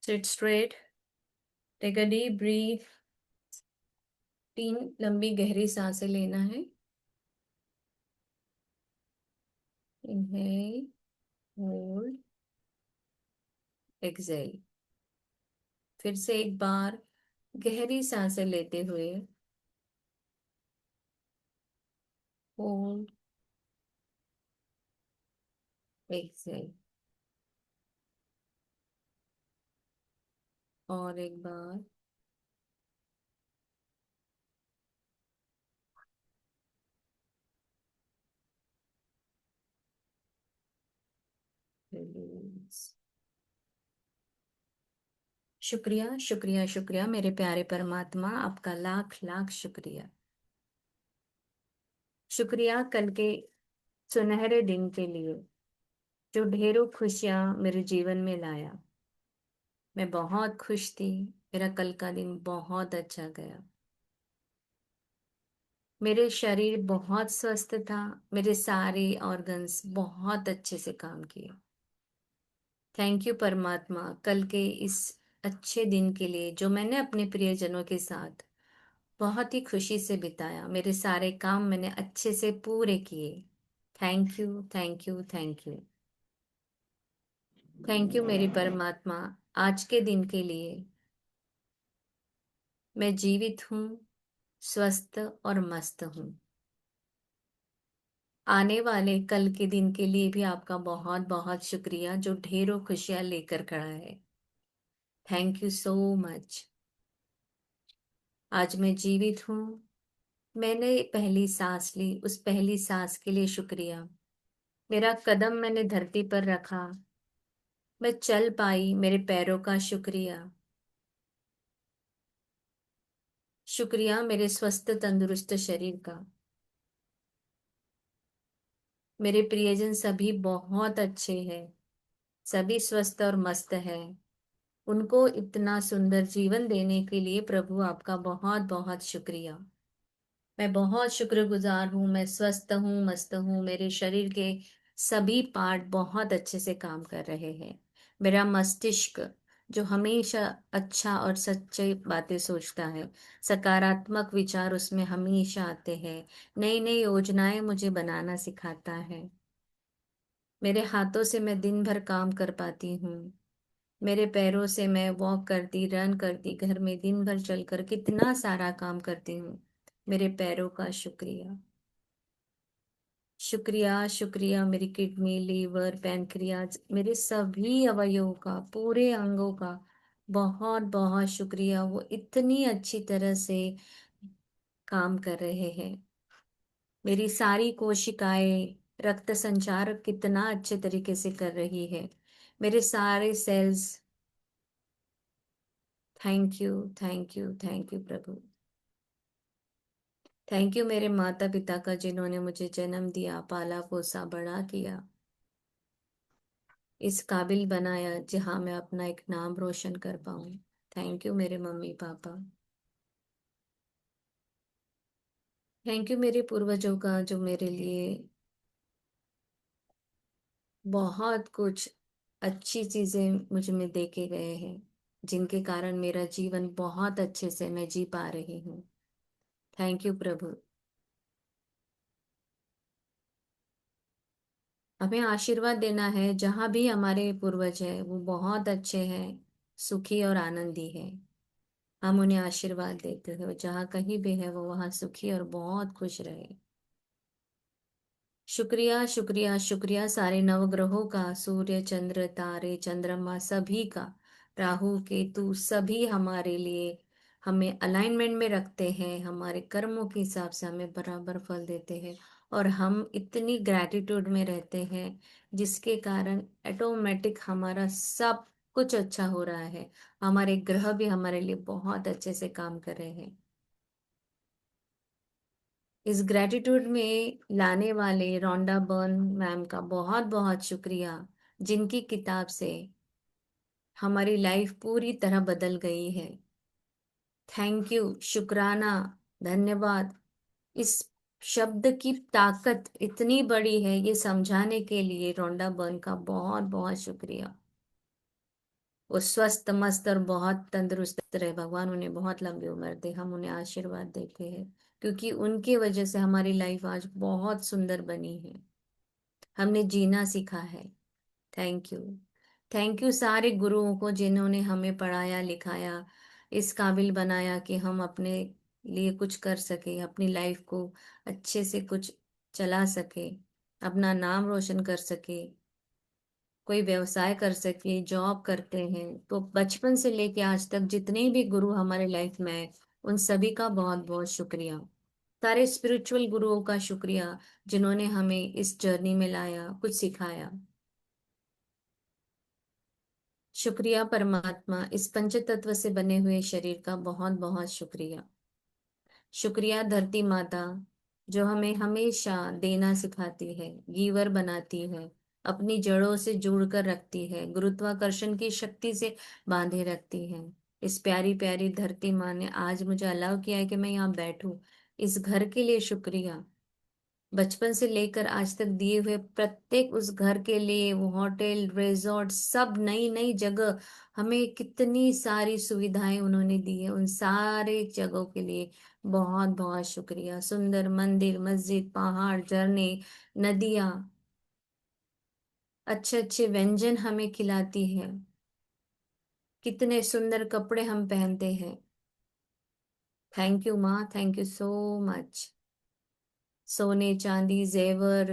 Sit straight. Take a deep breath. 3 लंबी गहरी सांसें लेना है. Inhale, hold, exhale. फिर से एक बार गहरी सांसें लेते हुए होल्ड, एक्सेल. और एक बार रिलीज. शुक्रिया, शुक्रिया, शुक्रिया मेरे प्यारे परमात्मा, आपका लाख लाख शुक्रिया. शुक्रिया कल के सुनहरे दिन के लिए जो ढेरों खुशियां मेरे जीवन में लाया. मैं बहुत खुश थी. मेरा कल का दिन बहुत अच्छा गया. मेरे शरीर बहुत स्वस्थ था. मेरे सारे ऑर्गन्स बहुत अच्छे से काम किए. थैंक यू परमात्मा, कल के इस अच्छे दिन के लिए जो मैंने अपने प्रियजनों के साथ बहुत ही खुशी से बिताया. मेरे सारे काम मैंने अच्छे से पूरे किए. Thank you, thank you, thank you. Thank you मेरी परमात्मा, आज के दिन के लिए. मैं जीवित हूँ, स्वस्थ और मस्त हूँ. आने वाले कल के दिन के लिए भी आपका बहुत बहुत शुक्रिया जो ढेरों खुशियां लेकर खड़ा है. Thank you so much. आज मैं जीवित हूँ. मैंने पहली सांस ली, उस पहली सांस के लिए शुक्रिया. मेरा कदम मैंने धरती पर रखा, मैं चल पाई, मेरे पैरों का शुक्रिया. शुक्रिया मेरे स्वस्थ तंदुरुस्त शरीर का. मेरे प्रियजन सभी बहुत अच्छे हैं. सभी स्वस्थ और मस्त हैं. उनको इतना सुंदर जीवन देने के लिए प्रभु आपका बहुत बहुत शुक्रिया. मैं बहुत शुक्रगुजार हूँ. मैं स्वस्थ हूँ, मस्त हूँ. मेरे शरीर के सभी पार्ट बहुत अच्छे से काम कर रहे हैं. मेरा मस्तिष्क जो हमेशा अच्छा और सच्ची बातें सोचता है, सकारात्मक विचार उसमें हमेशा आते हैं. नई नई योजनाएं मुझे बनाना सिखाता है. मेरे हाथों से मैं दिन भर काम कर पाती हूँ. मेरे पैरों से मैं वॉक करती, रन करती, घर में दिन भर चलकर कितना सारा काम करती हूँ. मेरे पैरों का शुक्रिया. शुक्रिया, शुक्रिया मेरी किडनी, लीवर, पैनक्रियाज, मेरे सभी अवयवों का, पूरे अंगों का बहुत बहुत शुक्रिया. वो इतनी अच्छी तरह से काम कर रहे हैं. मेरी सारी कोशिकाएं, रक्त संचार कितना अच्छे तरीके से कर रही है. मेरे सारे cells. Thank you, thank you, thank you प्रभु. थैंक यू मेरे माता पिता का जिन्होंने मुझे जन्म दिया, पाला पोसा, बड़ा किया, इस काबिल बनाया जहां मैं अपना एक नाम रोशन कर पाऊं. थैंक यू मेरे मम्मी पापा. थैंक यू मेरे पूर्वजों का जो मेरे लिए बहुत कुछ अच्छी चीजें मुझ में दे के गए हैं, जिनके कारण मेरा जीवन बहुत अच्छे से मैं जी पा रही हूँ. थैंक यू प्रभु. हमें आशीर्वाद देना है. जहाँ भी हमारे पूर्वज हैं वो बहुत अच्छे हैं, सुखी और आनंदी हैं. हम उन्हें आशीर्वाद देते हैं, जहाँ कहीं भी है वो वहाँ सुखी और बहुत खुश रहे. शुक्रिया, शुक्रिया, शुक्रिया सारे नवग्रहों का, सूर्य, चंद्र, तारे, चंद्रमा सभी का. राहु, केतु सभी हमारे लिए हमें अलाइनमेंट में रखते हैं. हमारे कर्मों के हिसाब से हमें बराबर फल देते हैं. और हम इतनी ग्रैटिट्यूड में रहते हैं जिसके कारण ऑटोमेटिक हमारा सब कुछ अच्छा हो रहा है. हमारे ग्रह भी हमारे लिए बहुत अच्छे से काम कर रहे हैं. इस ग्रेटिट्यूड में लाने वाले रोंडा बर्न मैम का बहुत बहुत शुक्रिया, जिनकी किताब से हमारी लाइफ पूरी तरह बदल गई है. थैंक यू, शुक्राना, धन्यवाद. इस शब्द की ताकत इतनी बड़ी है ये समझाने के लिए रोंडा बर्न का बहुत बहुत शुक्रिया. वो स्वस्थ मस्त और बहुत तंदुरुस्त रहे, भगवान उन्हें बहुत लंबी उम्र दे, हम उन्हें आशीर्वाद देते हैं, क्योंकि उनकी वजह से हमारी लाइफ आज बहुत सुंदर बनी है, हमने जीना सीखा है। Thank you. थैंक यू सारे गुरुओं को जिन्होंने हमें पढ़ाया लिखाया, इस काबिल बनाया कि हम अपने लिए कुछ कर सके, अपनी लाइफ को अच्छे से कुछ चला सके, अपना नाम रोशन कर सके, कोई व्यवसाय कर सके, जॉब करते हैं। तो बचपन से लेके आज तक जितने भी गुरु हमारे लाइफ में आए, उन सभी का बहुत बहुत शुक्रिया। सारे स्पिरिचुअल गुरुओं का शुक्रिया, जिन्होंने हमें इस जर्नी में लाया, कुछ सिखाया। शुक्रिया परमात्मा, इस पंच तत्व से बने हुए शरीर का बहुत बहुत शुक्रिया। शुक्रिया धरती माता, जो हमें हमेशा देना सिखाती है, गीवर बनाती है, अपनी जड़ों से जोड़कर रखती है, गुरुत्वाकर्षण की शक्ति से बांधे रखती है। इस प्यारी प्यारी धरती माँ ने आज मुझे अलाउ किया है कि मैं यहाँ बैठूं। इस घर के लिए शुक्रिया। बचपन से लेकर आज तक दिए हुए प्रत्येक उस घर के लिए, वो होटल रिजॉर्ट सब नई नई जगह, हमें कितनी सारी सुविधाएं उन्होंने दी है, उन सारे जगहों के लिए बहुत बहुत शुक्रिया। सुंदर मंदिर, मस्जिद, पहाड़, झरने, नदियाँ, अच्छे अच्छे व्यंजन हमें खिलाती है, कितने सुंदर कपड़े हम पहनते हैं। थैंक यू माँ, थैंक यू सो मच। सोने चांदी जेवर,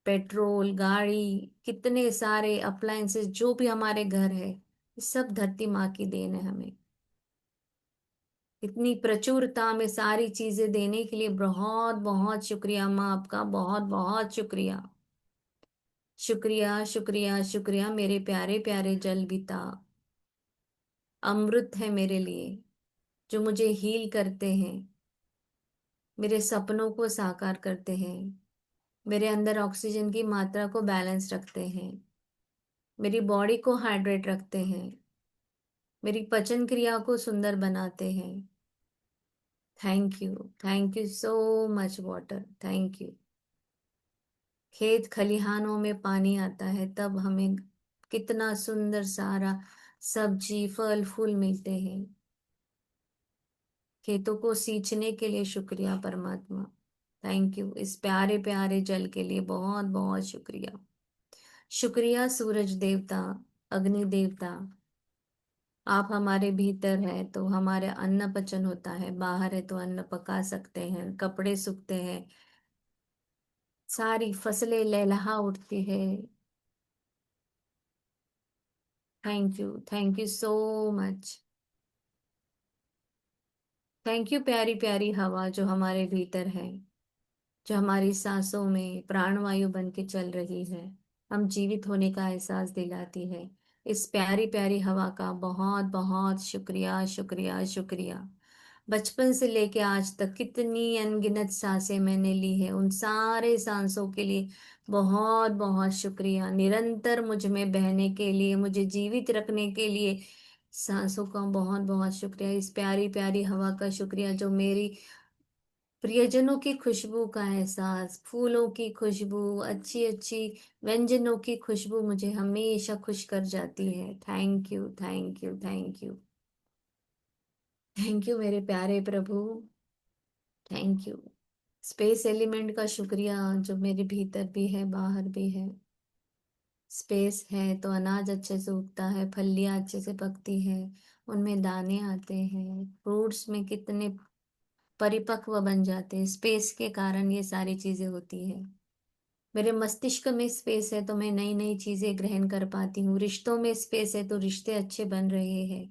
पेट्रोल, गाड़ी, कितने सारे अप्लायंसेस जो भी हमारे घर है, ये सब धरती माँ की देन है हमें। इतनी प्रचुरता में सारी चीजें देने के लिए बहुत बहुत शुक्रिया माँ, आपका बहुत बहुत शुक्रिया। शुक्रिया शुक्रिया शुक्रिया मेरे प्यारे प्यारे जल पिता, अमृत है मेरे लिए, जो मुझे हील करते हैं, मेरे सपनों को साकार करते हैं, मेरे अंदर ऑक्सीजन की मात्रा को बैलेंस रखते हैं, मेरी बॉडी को हाइड्रेट रखते हैं, मेरी पचन क्रिया को सुंदर बनाते हैं। Thank you so much water, thank you. खेत खलिहानों में पानी आता है तब हमें कितना सुंदर सारा सब्जी फल फूल मिलते हैं। खेतों को सींचने के लिए शुक्रिया परमात्मा। थैंक यू, इस प्यारे प्यारे जल के लिए बहुत बहुत शुक्रिया। शुक्रिया सूरज देवता, अग्नि देवता, आप हमारे भीतर है तो हमारे अन्न पचन होता है, बाहर है तो अन्न पका सकते हैं, कपड़े सूखते हैं, सारी फसलें लहलहा उठती है। Thank you so much. Thank you प्यारी प्यारी हवा जो हमारे भीतर है, जो हमारी सांसों में प्राणवायु बन के चल रही है, हम जीवित होने का एहसास दिलाती है। इस प्यारी प्यारी हवा का बहुत बहुत शुक्रिया शुक्रिया शुक्रिया। बचपन से लेके आज तक कितनी अनगिनत सांसें मैंने ली है, उन सारे सांसों के लिए बहुत बहुत शुक्रिया। निरंतर मुझ में बहने के लिए, मुझे जीवित रखने के लिए सांसों का बहुत बहुत शुक्रिया। इस प्यारी प्यारी हवा का शुक्रिया जो मेरी प्रियजनों की खुशबू का एहसास, फूलों की खुशबू, अच्छी अच्छी व्यंजनों की खुशबू मुझे हमेशा खुश कर जाती है। Thank you thank you thank you. Thank you मेरे प्यारे प्रभु, थैंक यू। स्पेस एलिमेंट का शुक्रिया जो मेरे भीतर भी है बाहर भी है। स्पेस है तो अनाज अच्छे से उगता है, फलियां अच्छे से पकती है, उनमें दाने आते हैं, फ्रूट्स में कितने परिपक्व बन जाते हैं, स्पेस के कारण ये सारी चीजें होती है। मेरे मस्तिष्क में स्पेस है तो मैं नई नई चीजें ग्रहण कर पाती हूँ, रिश्तों में स्पेस है तो रिश्ते अच्छे बन रहे हैं।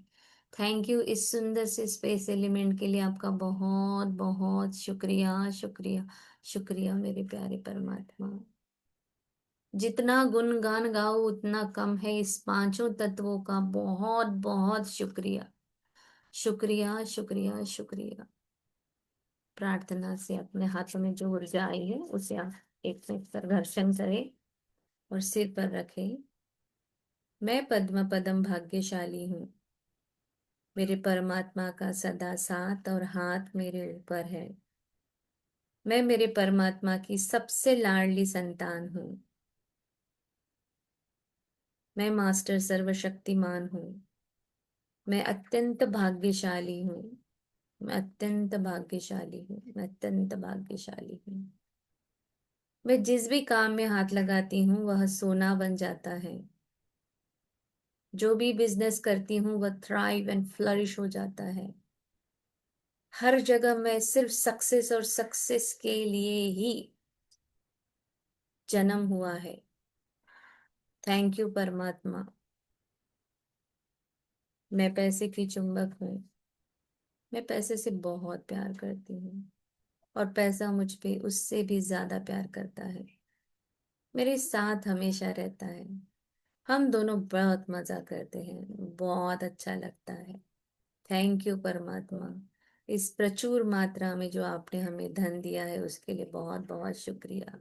थैंक यू इस सुंदर से स्पेस एलिमेंट के लिए आपका बहुत बहुत शुक्रिया शुक्रिया शुक्रिया मेरे प्यारे परमात्मा। जितना गुणगान गाओ उतना कम है, इस पांचों तत्वों का बहुत बहुत शुक्रिया शुक्रिया शुक्रिया शुक्रिया। प्रार्थना से अपने हाथों में जो ऊर्जा आई है उसे आप एक में पर घर्षण करें और सिर पर रखें। मैं पद्म पदम भाग्यशाली हूँ, मेरे परमात्मा का सदा साथ और हाथ मेरे ऊपर है। मैं मेरे परमात्मा की सबसे लाडली संतान हूँ। मैं मास्टर सर्वशक्तिमान हूँ। मैं अत्यंत भाग्यशाली हूँ। मैं अत्यंत भाग्यशाली हूँ। मैं अत्यंत भाग्यशाली हूँ। मैं जिस भी काम में हाथ लगाती हूँ वह सोना बन जाता है। जो भी बिजनेस करती हूँ वह थ्राइव एंड फ्लरिश हो जाता है। हर जगह मैं सिर्फ सक्सेस और सक्सेस के लिए ही जन्म हुआ है। थैंक यू परमात्मा। मैं पैसे की चुंबक हूँ। मैं पैसे से बहुत प्यार करती हूँ और पैसा मुझ पे उससे भी ज्यादा प्यार करता है। मेरे साथ हमेशा रहता है। हम दोनों बहुत मजा करते हैं। बहुत अच्छा लगता है। थैंक यू परमात्मा। इस प्रचुर मात्रा में जो आपने हमें धन दिया है उसके लिए बहुत बहुत शुक्रिया।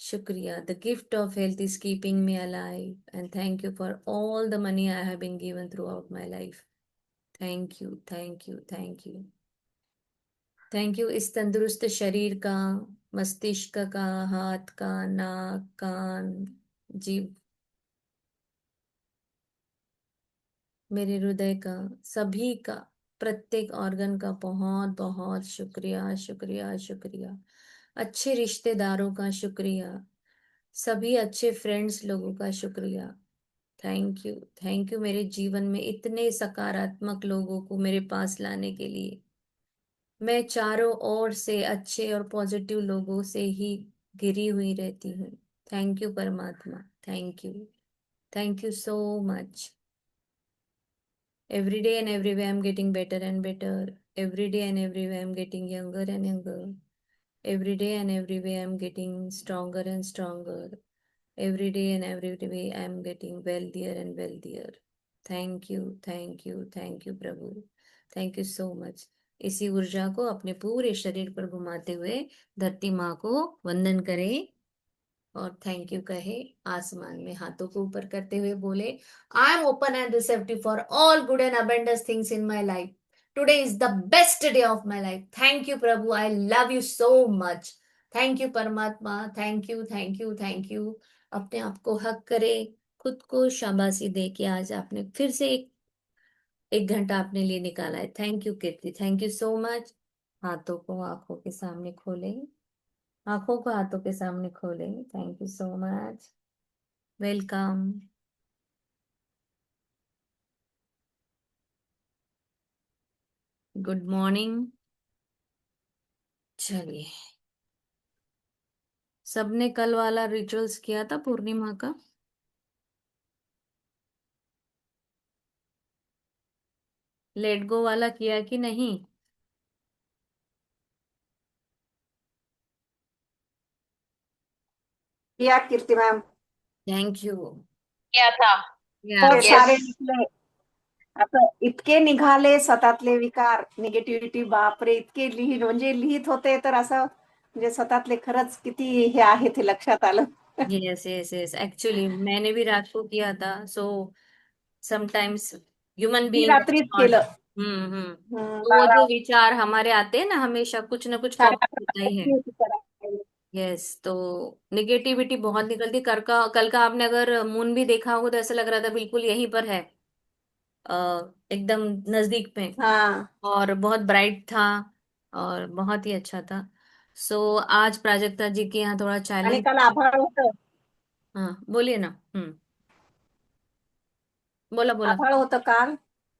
शुक्रिया। The gift of health is keeping me alive and thank you for all the money I have been given throughout my life. Thank you, thank you, thank you. Thank you इस तंदुरुस्त शरीर का, मस्तिष्क का, हाथ का, नाक, कान, जीभ, मेरे हृदय का, सभी का, प्रत्येक ऑर्गन का बहुत बहुत शुक्रिया, शुक्रिया, शुक्रिया। अच्छे रिश्तेदारों का शुक्रिया। सभी अच्छे फ्रेंड्स लोगों का शुक्रिया। थैंक यू, थैंक यू मेरे जीवन में इतने सकारात्मक लोगों को मेरे पास लाने के लिए। मैं चारों ओर से अच्छे और पॉजिटिव लोगों से ही घिरी हुई रहती हूँ। थैंक यू परमात्मा। Thank you. Thank you so much. Every day and every way I'm getting better and better. Every day and every way I'm getting younger and younger. Every day and every way I'm getting stronger and stronger. Every day and every way I'm getting wealthier and wealthier. Thank you, thank you, thank you Prabhu. Thank you so much. इसी ऊर्जा को अपने पूरे शरीर पर घुमाते हुए धरती माँ को वंदन करें और थैंक यू कहे। आसमान में हाथों को ऊपर करते हुए बोले, I am open and receptive for all good and abundance things in my life. Today is the best day of my life. Thank you प्रभु, I love you so much. Thank you परमात्मा। Thank you, thank you, thank you. अपने आप को हक करे, खुद को शाबाशी दे के आज आपने फिर से एक घंटा अपने लिए निकाला है। Thank you Kirti, thank you so much. हाथों को आंखों के सामने खोलें। आंखों को हाथों के सामने खोलें। Thank you so much. Welcome. Good morning. चलिए, सबने कल वाला रिचुअल्स किया था पूर्णिमा का? लेट गो वाला किया कि नहीं? किया कीर्ति मैम। Thank you. किया था। या बहुत सारे निघले. आता इतके निघाले स्वतःतले विकार निगेटिव्हिटी, बापरे, इतके म्हणजे लिहित होते तर असं म्हणजे स्वतःतले खरंच किती हे आहे ते लक्षात आलं. यस यस यस, एक्चुअली मैंने भी रात को किया था। So sometimes human me being रात्रीच केलं. हम्म। तो वो बारा जो विचार हमारे आते हैं ना, हमेशा कुछ ना कुछ साडे पॉप होता ही है। अकरा होती करायला. यस, तो निगेटिविटी बहुत निकलती। कल का आपने अगर मून भी देखा होगा तो ऐसा लग रहा था बिल्कुल यहीं पर है, अ, एकदम नजदीक में, हा. और बहुत ब्राइट था और बहुत ही अच्छा था। सो आज प्राजक्ता जी के यहाँ थोड़ा आणि चैलेंज। काल आभाळ होतं. हाँ बोलिए ना। बोला बोला। आभाळ होतं काल.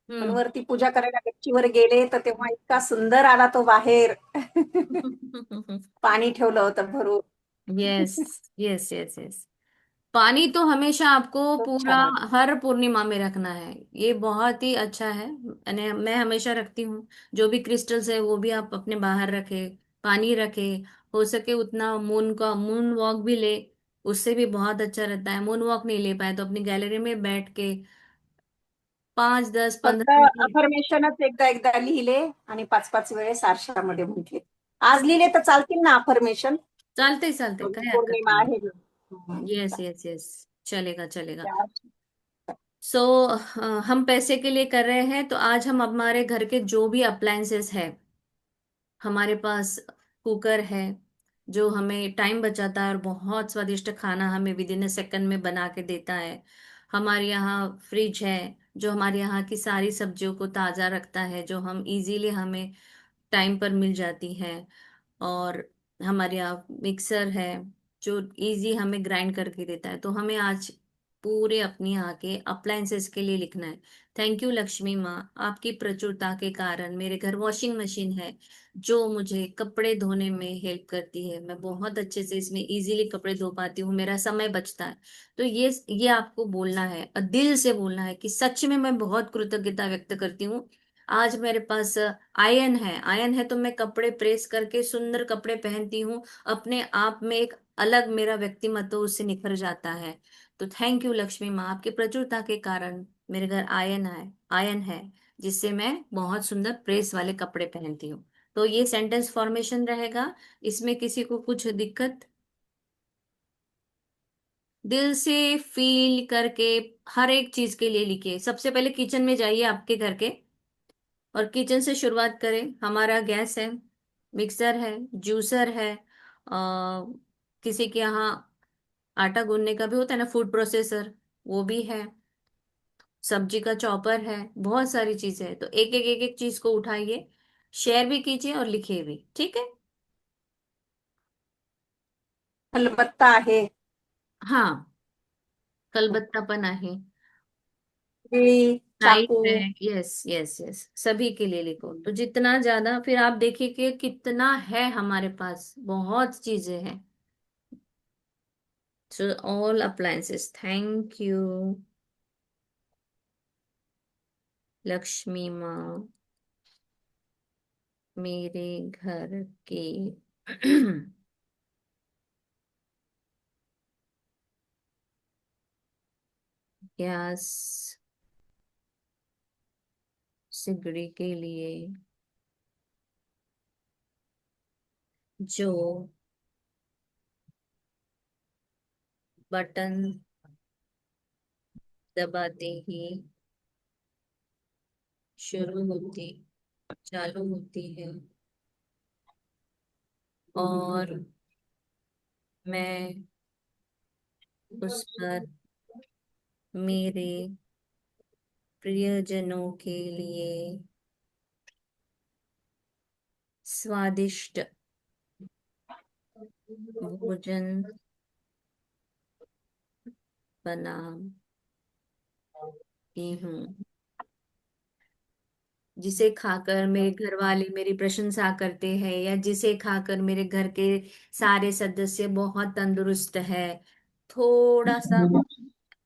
पण हम्म। वरती पूजा करायला गच्चीवर गेले तर तेव्हा इतका सुंदर आला तो बाहेर. पाणी ठेवलं होतं भरून. Yes yes yes yes. पानी तो हमेशा आपको खूप पूरा छान वाटलं. हर पूर्णिमा में रखना है। ये बहुत ही अच्छा है। मैं हमेशा रखती हूँ। जो भी क्रिस्टल्स है वो भी आप अपने बाहर रखे, पानी रखे। हो सके उतना मून वॉक भी ले, उससे भी बहुत अच्छा रहता है। मून वॉक नहीं ले पाए तो अपनी गैलरी में बैठ के 5, 10, 15 फक्त मिनट। अफर्मेशनच एकदा एकदा लिहिले आणि 5-5 वेळेस आरशामध्ये म्हटले. आज लिहिले तर चालतील ना अफर्मेशन? चालते चालते, काही हरकत पौर्णिमा नाही। आहे ना. यस यस यस, चलेगा चलेगा। चालेल. सो हम पैसे के लिए कर रहे हैं तो आज हम हमारे घर के जो भी अप्लायंसेस है, हमारे पास कुकर है जो हमें टाइम बचाता है और बहुत स्वादिष्ट खाना हमें विद इन अ सेकंड में बना के देता है। हमारे यहाँ फ्रिज है जो हमारे यहाँ की सारी सब्जियों को ताज़ा रखता है, जो हम इजीली हमें टाइम पर मिल जाती है। और हमारे यहाँ मिक्सर है जो इजी हमें ग्राइंड करके देता है। तो हमें आज पूरे अपने यहाँ के अप्लायंसेस के लिए लिखना है। थैंक यू लक्ष्मी माँ, आपकी प्रचुरता के कारण मेरे घर वॉशिंग मशीन है जो मुझे कपड़े धोने में हेल्प करती है। मैं बहुत अच्छे से इसमें इजीली कपड़े धो पाती हूँ, मेरा समय बचता है। तो ये आपको बोलना है और दिल से बोलना है कि सच में मैं बहुत कृतज्ञता व्यक्त करती हूँ। आज मेरे पास आयन है, आयन है तो मैं कपड़े प्रेस करके सुंदर कपड़े पहनती हूँ। अपने आप में एक अलग मेरा व्यक्तिमत्व उससे निखर जाता है। तो थैंक यू लक्ष्मी माँ, आपकी प्रचुरता के कारण मेरे घर आयन है जिससे मैं बहुत सुंदर प्रेस वाले कपड़े पहनती हूँ। तो ये सेंटेंस फॉर्मेशन रहेगा। इसमें किसी को कुछ दिक्कत? दिल से फील करके हर एक चीज के लिए लिखिए। सबसे पहले किचन में जाइए आपके घर के, और किचन से शुरुआत करें। हमारा गैस है, मिक्सर है, जूसर है, किसी के यहाँ आटा गूंदने का भी होता है ना, फूड प्रोसेसर, वो भी है। सब्जी का चॉपर है, बहुत सारी चीजें हैं। तो एक एक चीज को उठाइए, शेयर भी कीजिए और लिखिए भी, ठीक है? खलबत्ता आहे. हाँ, कलबत्तापन आहे। केळी, नाइफ चाकू. है, यस यस यस, सभी के लिए लिखो। तो जितना ज्यादा, फिर आप देखिए कि कितना है हमारे पास, बहुत चीजें हैं। So all appliances, thank you Lakshmi माँ, मेरे घर के गैस सिगड़ी के लिए जो बटन दबाते ही शुरू होती चालू होती है, और मैं उस पर मेरे प्रियजनों के लिए स्वादिष्ट भोजन बनाती हूँ, जिसे खाकर मेरे घर वाले मेरी प्रशंसा करते हैं, या जिसे खाकर मेरे घर के सारे सदस्य बहुत तंदुरुस्त है। थोड़ा सा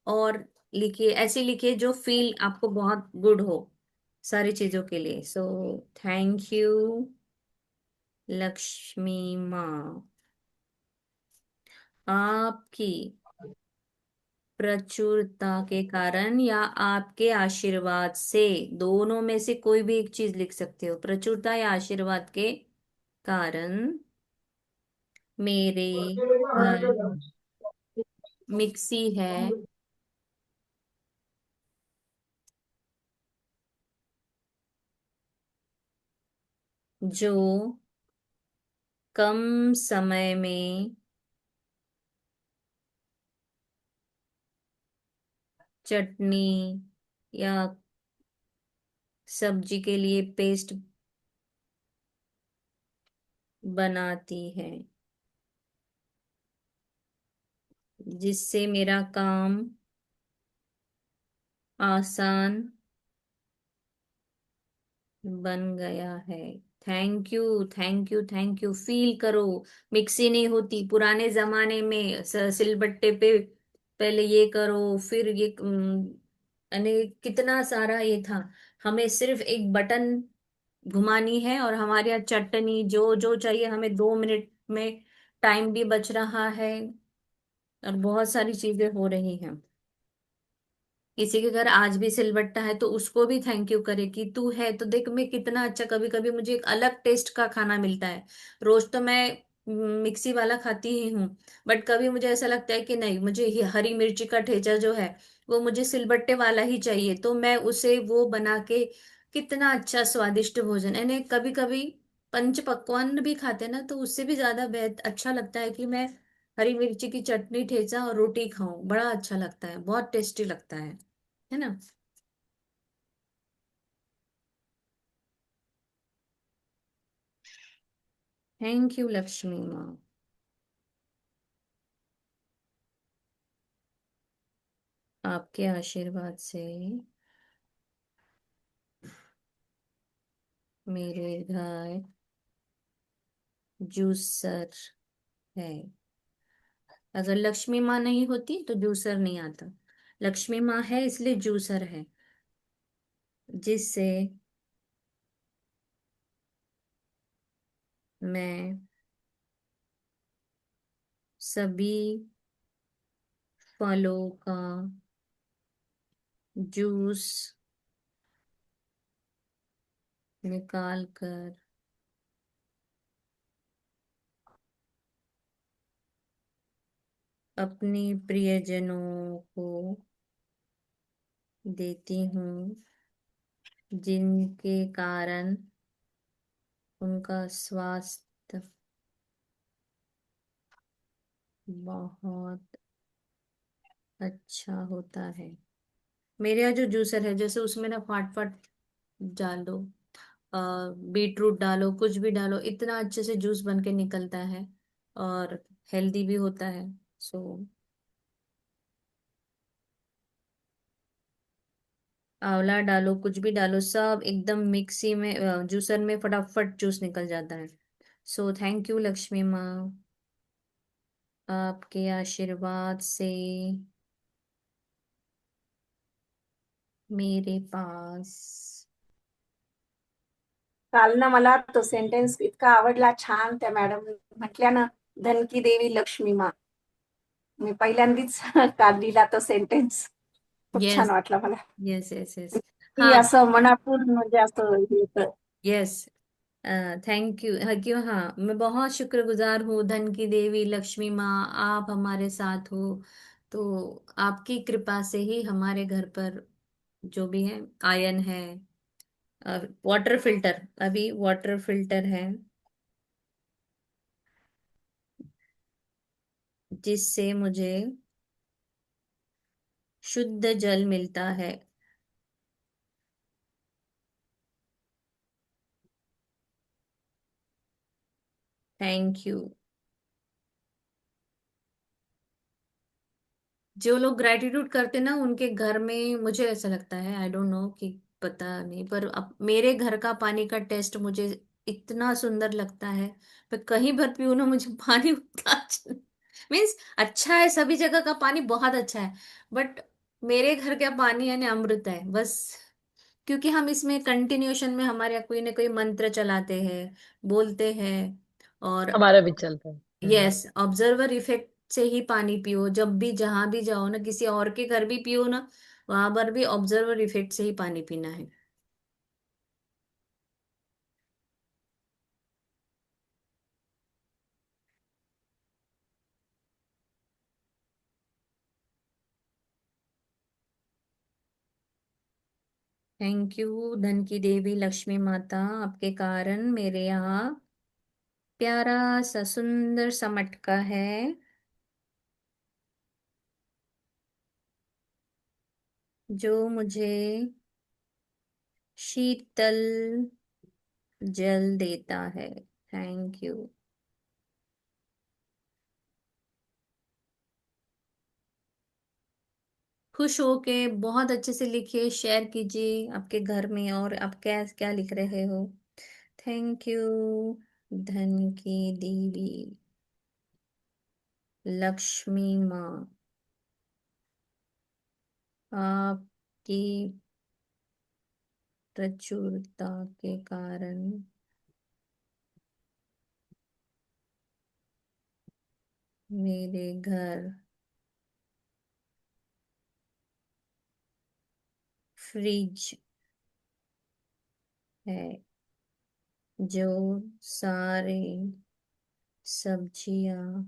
और लिखिए, ऐसे लिखिए जो फील आपको बहुत गुड हो सारी चीजों के लिए। सो थैंक यू लक्ष्मी माँ, आपकी प्रचुरता के कारण या आपके आशीर्वाद से, दोनों में से कोई भी एक चीज लिख सकते हो, प्रचुरता या आशीर्वाद के कारण मेरे घर मिक्सी है जो कम समय में चटनी या सब्जी के लिए पेस्ट बनाती है, जिससे मेरा काम आसान बन गया है। Thank you thank you thank you, feel करो। मिक्सी नहीं होती पुराने जमाने में, सिलबट्टे पे पहले ये करो फिर ये यानी कितना सारा ये था। हमें सिर्फ एक बटन घुमानी है और हमारे यहाँ चटनी जो जो चाहिए, हमें 2 मिनट में टाइम भी बच रहा है और बहुत सारी चीजें हो रही हैं। किसी के घर आज भी सिलबट्टा है तो उसको भी थैंक यू करे कि तू है तो देख मैं कितना अच्छा, कभी कभी मुझे एक अलग टेस्ट का खाना मिलता है। रोज तो मैं मिक्सी वाला खाती ही हूँ, बट कभी मुझे ऐसा लगता है कि नहीं, मुझे ये हरी मिर्ची का ठेचा जो है वो मुझे सिलबट्टे वाला ही चाहिए, तो मैं उसे वो बना के कितना अच्छा स्वादिष्ट भोजन, यानी कभी कभी पंच पकवान भी खाते हैं ना, तो उससे भी ज्यादा अच्छा लगता है कि मैं हरी मिर्ची की चटनी ठेचा और रोटी खाऊं, बड़ा अच्छा लगता है, बहुत टेस्टी लगता है ना? थैंक यू लक्ष्मी माँ। आपके आशीर्वाद से मेरे घर जूसर है। अगर लक्ष्मी माँ नहीं होती तो जूसर नहीं आता। लक्ष्मी माँ है इसलिए जूसर है, जिससे मैं सभी फलों का जूस निकाल कर अपने प्रियजनों को देती हूँ, जिनके कारण उनका स्वास्थ्य बहुत अच्छा होता है। मेरे यहाँ जो जूसर है, जैसे उसमें ना फाट फाट डाल दो, बीटरूट डालो, कुछ भी डालो, इतना अच्छे से जूस बन के निकलता है और हेल्दी भी होता है। सो आंवला डालो, कुछ भी डालो, सब एकदम मिक्सी में जूसर में फटाफट जूस निकल जाता है। सो थैंक यू लक्ष्मी माँ, आपके आशीर्वाद से मेरे पास। काल ना मला तो सेंटेन्स इतका आवडला, छान त्या मॅडम म्हटल्या ना, धन की देवी लक्ष्मी माँ. मी पहिल्यांदाच काल लिहिला तो सेंटेन्स. खूप छान यस, वाटला मला. Yes, yes, yes. की हाँ। असं मनातून म्हणजे असं हे होतं. यस। Thank you. हाँ, क्यों, हाँ, मैं बहुत शुक्रगुजार हूँ धन की देवी लक्ष्मी माँ, आप हमारे साथ हो। तो आपकी कृपा से ही हमारे घर पर जो भी है, आयरन है, वाटर फिल्टर, अभी वाटर फिल्टर है, जिससे मुझे शुद्ध जल मिलता है। Thank you. जो लोग ग्रेटिट्यूड करते ना, उनके घर में मुझे ऐसा लगता है, आई डोंट नो कि, पता नहीं, पर अब मेरे घर का पानी का टेस्ट मुझे इतना सुंदर लगता है। मैं कहीं भर पीऊँ ना, मुझे पानी उतना अच्छा, मीन्स अच्छा है, सभी जगह का पानी बहुत अच्छा है, बट मेरे घर का पानी यानी अमृत है बस। क्योंकि हम इसमें कंटिन्यूशन में हमारे यहाँ कोई ना कोई मंत्र चलाते हैं, बोलते हैं। और हमारा भी चलता है। यस, ऑब्जर्वर इफेक्ट से ही पानी पियो, जब भी जहां भी जाओ ना, किसी और के घर भी पियो ना, वहां पर भी ऑब्जर्वर इफेक्ट से ही पानी पीना है। थैंक यू धन की देवी लक्ष्मी माता, आपके कारण मेरे यहाँ प्यारा सा सुंदर सा मटका है, जो मुझे शीतल जल देता है। Thank you. खुश होके बहुत अच्छे से लिखिए, शेयर कीजिए आपके घर में, और आप क्या क्या लिख रहे हो। थैंक यू धन की देवी लक्ष्मी माँ, आपकी प्रचुरता के कारण मेरे घर फ्रिज है, जो सारे सब्जियां,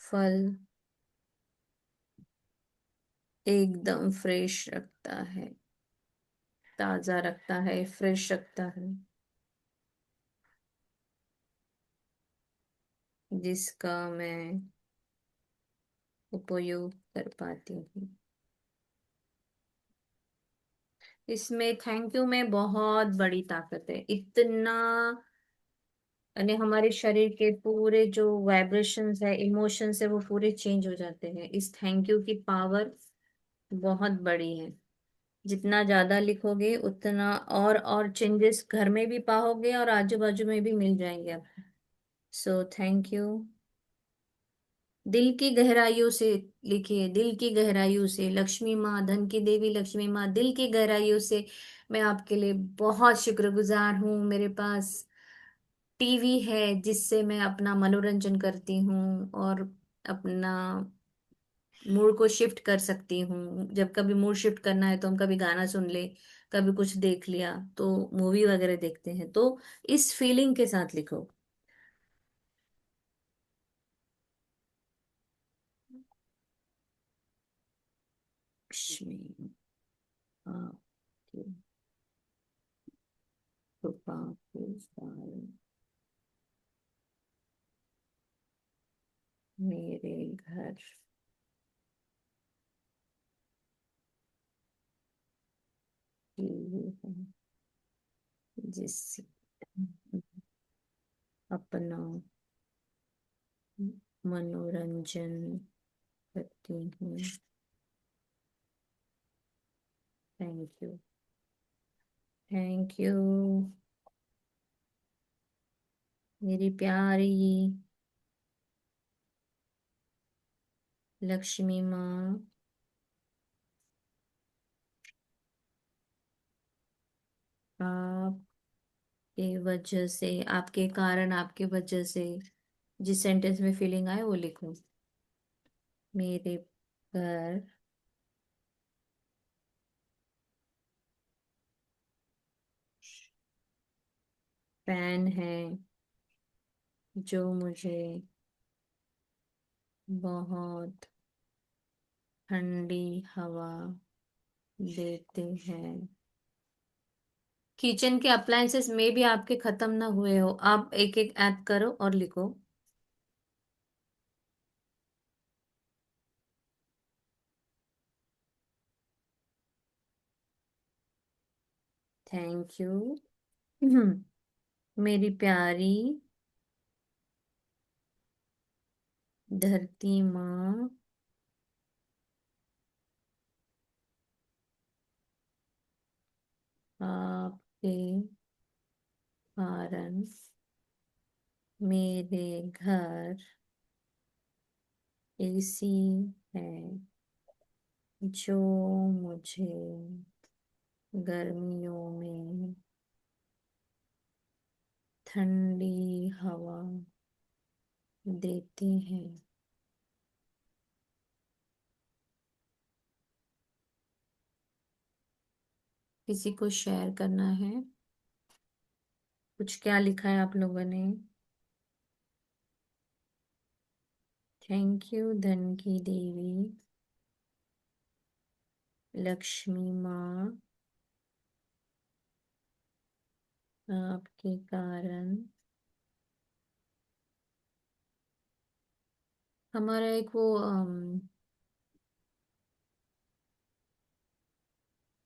फल एकदम फ्रेश रखता है, ताजा रखता है, फ्रेश रखता है, जिसका मैं उपयोग कर पाती हूँ। इसमें थैंक यू में बहुत बड़ी ताकत है, इतना यानी हमारे शरीर के पूरे जो वाइब्रेशंस है, इमोशंस है, वो पूरे चेंज हो जाते हैं। इस थैंक यू की पावर बहुत बड़ी है। जितना ज्यादा लिखोगे उतना और चेंजेस घर में भी पाओगे और आजू बाजू में भी मिल जाएंगे आपको। So thank you. दिल की गहराइयों से लिखिए, दिल की गहराइयों से लक्ष्मी माँ, धन की देवी लक्ष्मी माँ, दिल की गहराइयों से मैं आपके लिए बहुत शुक्रगुजार हूँ। मेरे पास टीवी है जिससे मैं अपना मनोरंजन करती हूँ और अपना मूड को शिफ्ट कर सकती हूँ। जब कभी मूड शिफ्ट करना है तो हम कभी गाना सुन ले, कभी कुछ देख लिया, तो मूवी वगैरह देखते हैं। तो इस फीलिंग के साथ लिखो। लक्ष्मी आपकी कृपा के साथ मेरे घर की है, जिससे अपना मनोरंजन करती हूँ। Thank you. थैंक यू मेरी प्यारी लक्ष्मी माँ। आपके वजह से, आपके कारण, आपके वजह से, जिस सेंटेंस में फीलिंग आए वो लिखो। मेरे घर फैन है जो मुझे बहुत ठंडी हवा देते हैं। किचन के अप्लायंसेस में भी आपके खत्म ना हुए हो, आप एक एक ऐड करो और लिखो। थैंक यू मेरी प्यारी धरती माँ, आपके कारण मेरे घर एसी है जो मुझे गर्मियों में ठंडी हवा देते हैं। किसी को शेयर करना है कुछ? क्या लिखा है आप लोगों ने? थैंक यू धन की देवी लक्ष्मी माँ, आपके कारण हमारा एक वो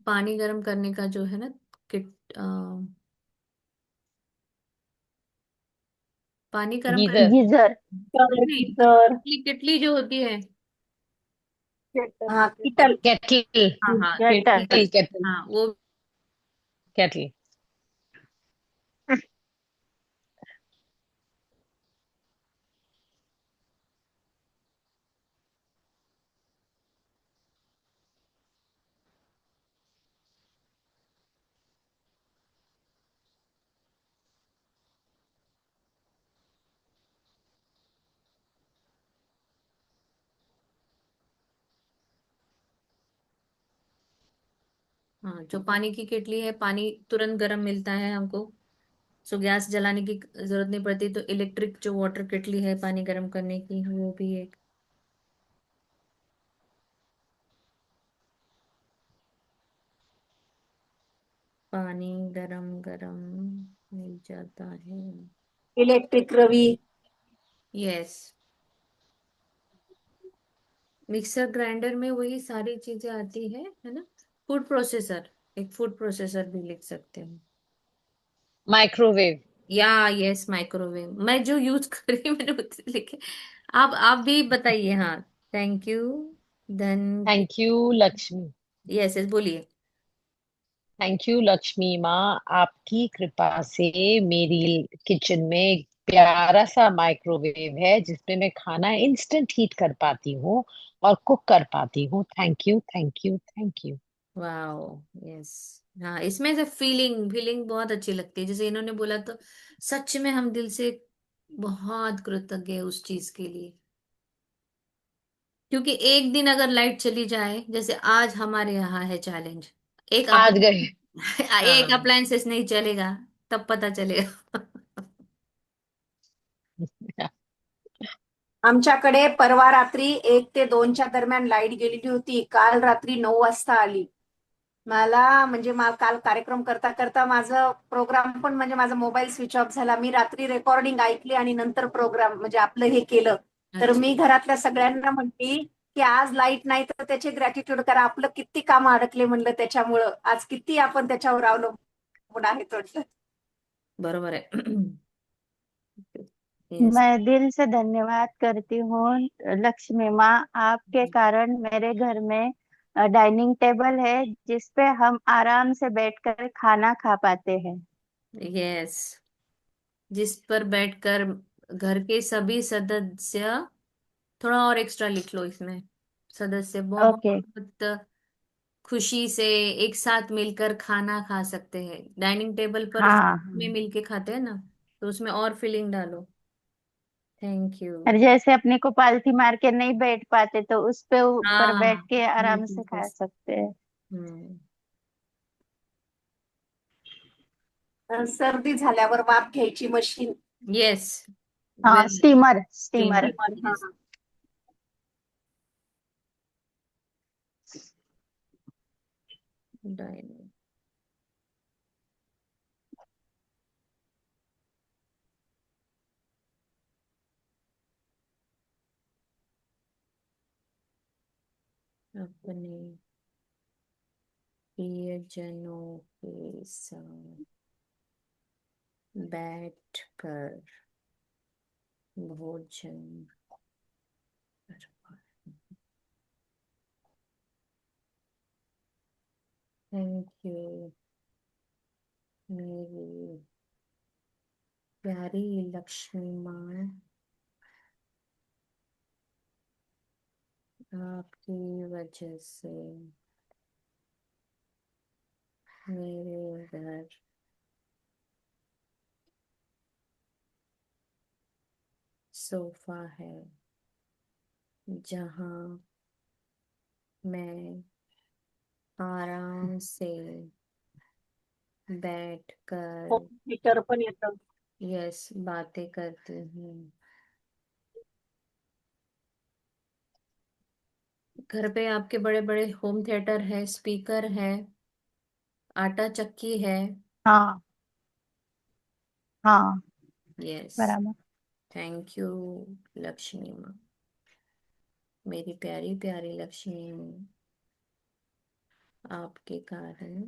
पानी गर्म करने का जो है ना, किट, पानी गर्म कर, गीजर। गीजर। नहीं, गीजर। किटली, किटली जो होती है। हाँ, कीटल। केटल। हाँ हाँ, केटल। केटली। केटल। हाँ वो। केटल। हाँ, जो पानी की केटली है, पानी तुरंत गर्म मिलता है हमको। सो गैस जलाने की जरूरत नहीं पड़ती। तो इलेक्ट्रिक जो वाटर केटली है पानी गर्म करने की, वो भी एक पानी गरम गरम मिल जाता है। इलेक्ट्रिक रवी। यस। मिक्सर ग्राइंडर में वही सारी चीजें आती है ना। फूड प्रोसेसर, एक फूड प्रोसेसर भी लिख सकते हैं। माइक्रोवेव। या यस, माइक्रोवेव मैं जो यूज कर रही हूँ मैंने उतने लिखे। आप भी बताइए। हाँ, थैंक यू। धन की। Thank you Lakshmi. Yes yes, बोलिए। थैंक यू लक्ष्मी माँ, आपकी कृपा से मेरी किचन में एक प्यारा सा माइक्रोवेव है जिसमें मैं खाना इंस्टेंट हीट कर पाती हूँ और कुक कर पाती हूँ। Thank you, thank you, thank you. Wow. Yes. हाँ, इसमें से फीलिंग फीलिंग बहुत अच्छी लगती है, जैसे इन्होंने बोला तो सच में हम दिल से बहुत कृतज्ञ है उस चीज के लिए। क्योंकि एक दिन अगर लाइट चली जाए, जैसे आज हमारे यहाँ है चैलेंज, एक आज गए। एक हाँ। अप्लायंसेस नहीं चलेगा, तब पता चलेगा। आमच्याकडे परवा रात्री 1 ते 2च्या दरम्यान लाईट गेलेली होती. काल रात्री 9 वाजता आली. मला म्हणजे काल कार्यक्रम करता करता माझं प्रोग्राम पण म्हणजे माझा मोबाईल स्विच ऑफ झाला. मी रात्री रेकॉर्डिंग ऐकली आणि नंतर प्रोग्राम म्हणजे आपलं हे केलं. तर अच्छा। मी घरातल्या सगळ्यांना म्हटली की आज लाईट नाही तर त्याचे ग्रॅटिट्यूड करा. आपलं किती काम अडकले म्हणलं त्याच्यामुळं. आज किती आपण त्याच्यावर अवलंबून आहे थोडं. बरोबर है। यस। मैं दिल से धन्यवाद करती हूँ लक्ष्मी माँ। आपके कारण मेरे घर में डाइनिंग टेबल है जिस पे हम आराम से बैठकर खाना खा पाते हैं। यस, जिस पर बैठकर घर के सभी सदस्य, थोड़ा और एक्स्ट्रा लिख लो इसमें, सदस्य ओके। बहुत खुशी से एक साथ मिलकर खाना खा सकते हैं। डाइनिंग टेबल पर हाँ में हाँ। मिलके खाते हैं ना, तो उसमें और फीलिंग डालो। Thank you. और जैसे अपने को पालथी मार के नहीं बैठ पाते तो उस पे ऊपर बैठ हाँ, के आराम बिल्कुल से खा बस। सकते हैं। हम्म। सर्दी झाल्यावर वाफ घ्यायची मशीन. यस। हाँ, well. Steamer steamer. Steamer. Yes. Dining. अपने प्रियजनों के साथ बैठकर भोजन करना। थैंक यू मेरी प्यारी लक्ष्मी माँ, आपकी वजह से मेरे घर सोफा है जहाँ मैं आराम से बैठकर हीटर पण येतं. यस बातें करती हूँ। घर पे आपके बड़े बड़े होम थिएटर है, स्पीकर है, आटा चक्की है। हाँ हाँ, यस। बराबर। थैंक यू लक्ष्मी माँ, मेरी प्यारी प्यारी लक्ष्मी माँ, आपके कारण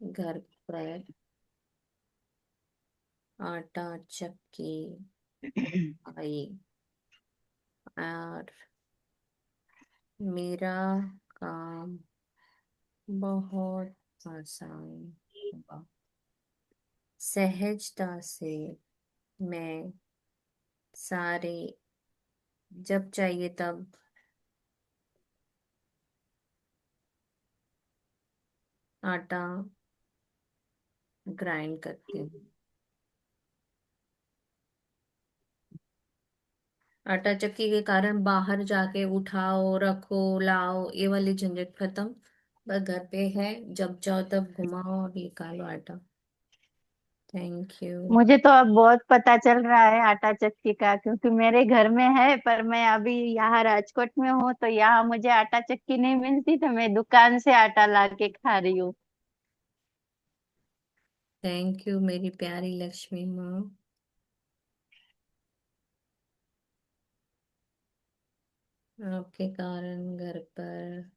घर पर आटा चक्की आई और मेरा काम बहुत आसान हुआ। सहजता से मैं सारे, जब चाहिए तब आटा ग्राइंड करती हूँ। आटा चक्की के कारण बाहर जाके उठाओ रखो लाओ ये वाली झंझट खत्म। बस घर पे है, जब चाहो तब घुमाओ और निकालो आटा। Thank you. मुझे तो अब बहुत पता चल रहा है आटा चक्की का, क्योंकि मेरे घर में है पर मैं अभी यहाँ राजकोट में हूँ तो यहाँ मुझे आटा चक्की नहीं मिलती तो मैं दुकान से आटा ला के खा रही हूँ। थैंक यू मेरी प्यारी लक्ष्मी माँ, आपके कारण घर पर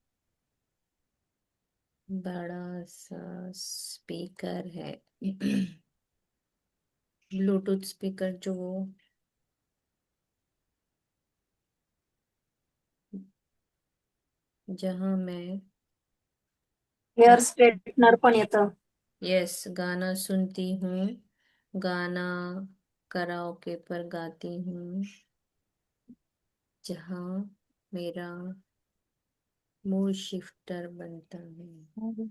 बड़ा सा स्पीकर है। ब्लूटूथ स्पीकर जो जहाँ मैं हेअर जहाँ स्ट्रेटनर पण येतं. यस गाना सुनती हूँ, गाना कराओके पर गाती हूँ, जहाँ मेरा मूड शिफ्टर बनता है।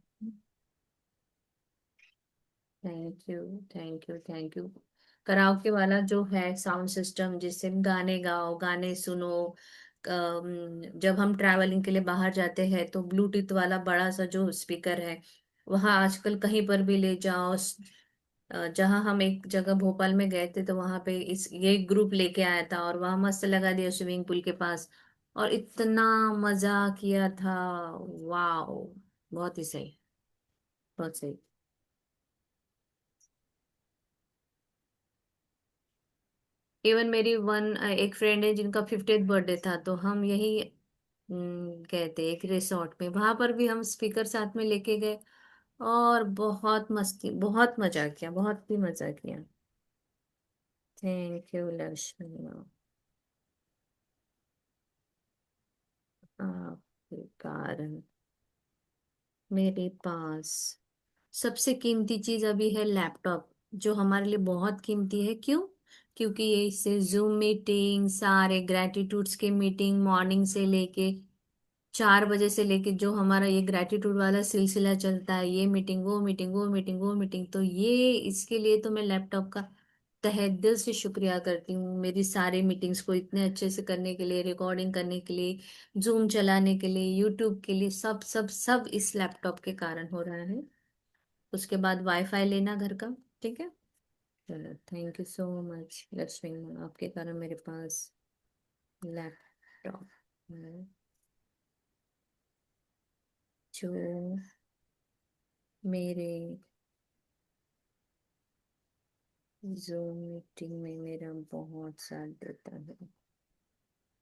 Thank you, thank you, thank you. Karaoke वाला जो है साउंड सिस्टम जिससे गाने गाओ, गाने सुनो। जब हम ट्रैवलिंग के लिए बाहर जाते हैं तो ब्लूटूथ वाला बड़ा सा जो स्पीकर है, वहाँ आजकल कहीं पर भी ले जाओ। जहाँ हम एक जगह भोपाल में गए थे तो वहां पे इस ये ग्रुप लेके आया था और वहां मस्त लगा दिया स्विमिंग पूल के पास, और इतना मजा किया था। वाह, बहुत ही सही, बहुत सही। इवन मेरी एक फ्रेंड है जिनका 50th बर्थडे था, तो हम यही गए थे एक रिसोर्ट में, वहां पर भी हम स्पीकर साथ में लेके गए और बहुत मस्ती, बहुत मजा किया, बहुत ही मजा किया। थैंक यू लक्ष्मी माँ, आपके कारण मेरे पास सबसे कीमती चीज अभी है लैपटॉप, जो हमारे लिए बहुत कीमती है। क्यों? क्योंकि ये इससे जूम मीटिंग, सारे ग्रेटिट्यूड्स के मीटिंग, मॉर्निंग से लेके 4 बजे से लेके जो हमारा ये ग्रेटिट्यूड वाला सिलसिला चलता है, ये मीटिंग वो मीटिंग वो मीटिंग वो मीटिंग, तो ये इसके लिए तो मैं लैपटॉप का तहे दिल से शुक्रिया करती हूँ। मेरी सारी मीटिंग्स को इतने अच्छे से करने के लिए, रिकॉर्डिंग करने के लिए, जूम चलाने के लिए, यूट्यूब के लिए, सब सब सब इस लैपटॉप के कारण हो रहा है। उसके बाद वाईफाई लेना घर का। ठीक है, चलो, thank you so much Lakshmi ma'am, आपके कारण मेरे पास लैपटॉप है, जो मेरे जूम मीटिंग में मेरा बहुत साथ देता है।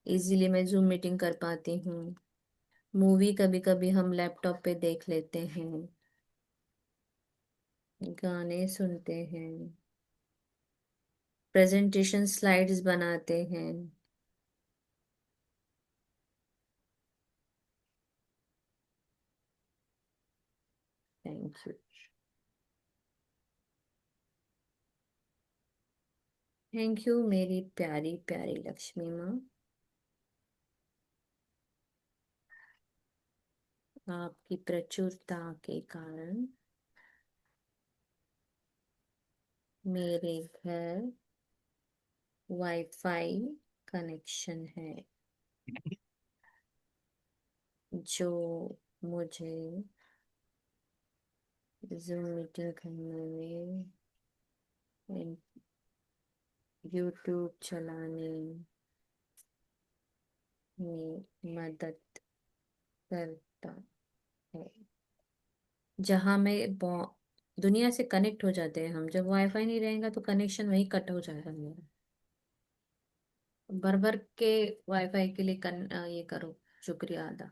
इजीली मैं जूम मीटिंग कर पाती हूँ। मूवी कभी कभी हम लैपटॉप पे देख लेते हैं, गाने सुनते हैं, प्रेजेंटेशन स्लाइड्स बनाते हैं। थैंक यू, थैंक यू मेरी प्यारी प्यारी लक्ष्मी माँ, आपकी प्रचुरता के कारण मेरे घर वाईफाई कनेक्शन है, जो मुझे जूम मीटिंग करने में, यूट्यूब चलाने में मदद करता है। जहाँ मैं दुनिया से कनेक्ट हो जाते हैं हम, जब वाईफाई नहीं रहेगा तो कनेक्शन वही कट हो जाएगा मेरा। भर भर के वाईफाई के लिए ये करो, शुक्रिया अदा।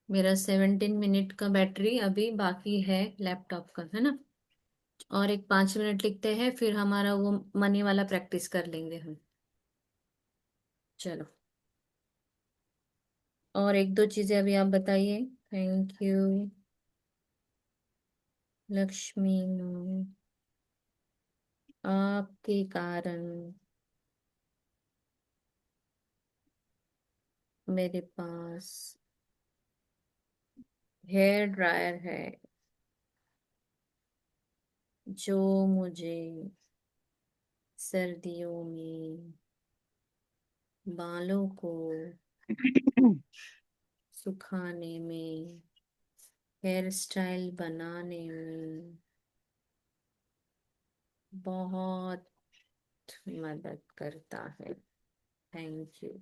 मेरा 17 मिनट का बैटरी अभी बाकी है लैपटॉप का, है ना? और एक 5 मिनट लिखते हैं, फिर हमारा वो मनी वाला प्रैक्टिस कर लेंगे हम। चलो, और एक दो चीजें अभी आप बताइए। थैंक यू लक्ष्मी मैम, आपके कारण मेरे पास हेयर ड्रायर है, जो मुझे सर्दियों में बालों को सुखाने में, हेयर स्टाइल बनाने में बहुत मदद करता है। Thank you.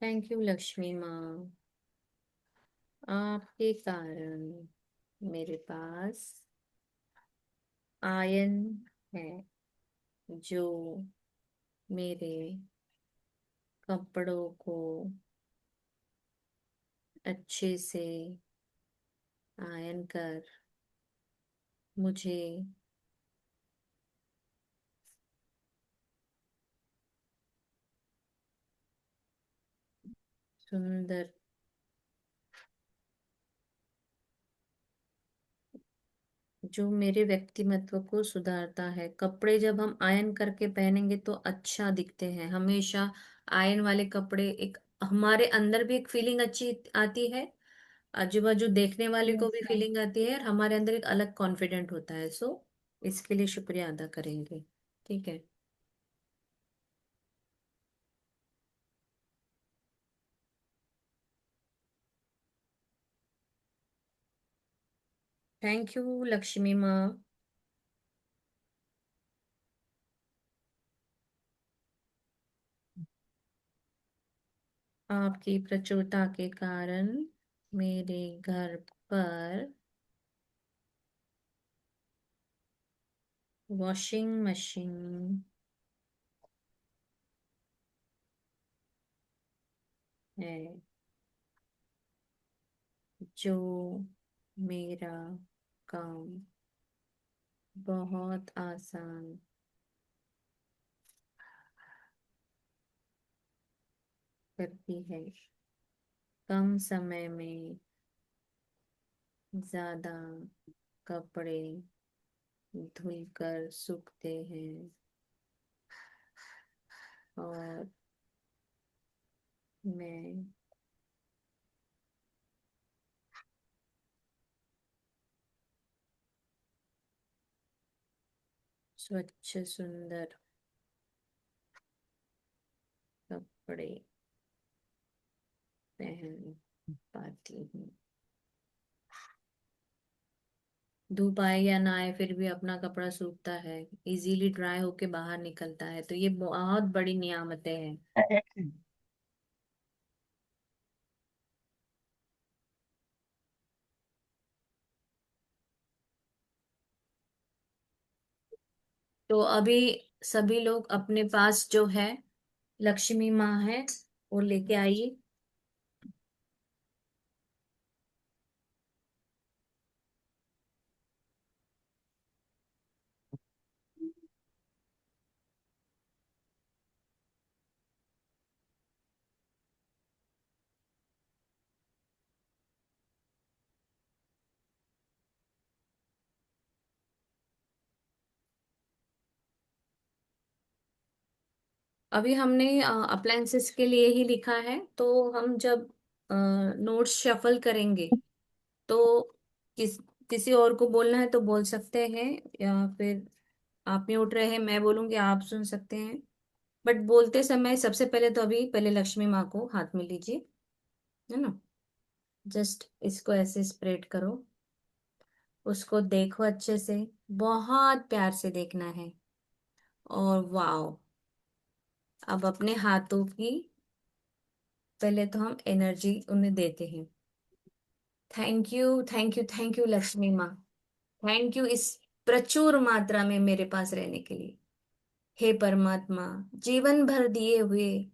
Thank you Lakshmi माँ। आपके कारण मेरे पास आयन है जो मेरे कपड़ों को अच्छे से आयन कर मुझे सुंदर जो मेरे व्यक्तिमत्व को सुधारता है। कपड़े जब हम आयन करके पहनेंगे तो अच्छा दिखते हैं हमेशा। आयन वाले कपड़े एक हमारे अंदर भी एक फीलिंग अच्छी आती है, आजू बाजू देखने वाले को भी यस मैम। फीलिंग आती है, और हमारे अंदर एक अलग कॉन्फिडेंट होता है। सो इसके लिए शुक्रिया अदा करेंगे। ठीक है। थैंक यू लक्ष्मी माँ। आपकी प्रचुरता के कारण मेरे घर पर वॉशिंग मशीन है जो मेरा काम बहुत आसान करती है। कम समय में ज्यादा कपड़े धुलकर सूखते हैं और मैं स्वच्छ सुंदर कपड़े पहन पाती हूँ। धूप आए या ना आए फिर भी अपना कपड़ा सूखता है, इजीली ड्राई होके बाहर निकलता है, तो ये बहुत बड़ी नियामतें हैं। तो अभी सभी लोग अपने पास जो है लक्ष्मी माँ है वो लेके आइए। अभी हमने अप्लायंसेस के लिए ही लिखा है, तो हम जब नोट्स शफल करेंगे तो किस किसी और को बोलना है तो बोल सकते हैं, या फिर आप में उठ रहे हैं मैं बोलूंगी आप सुन सकते हैं। बट बोलते समय सबसे पहले तो अभी पहले लक्ष्मी माँ को हाथ में लीजिए, है ना। जस्ट इसको ऐसे स्प्रेड करो, उसको देखो अच्छे से, बहुत प्यार से देखना है। और वाओ, अब अपने हाथों की पहले तो हम एनर्जी उन्हें देते हैं। Thank you thank you thank you Lakshmi माँ। थैंक यू इस प्रचुर मात्रा में मेरे पास रहने के लिए। हे परमात्मा, जीवन भर दिए हुए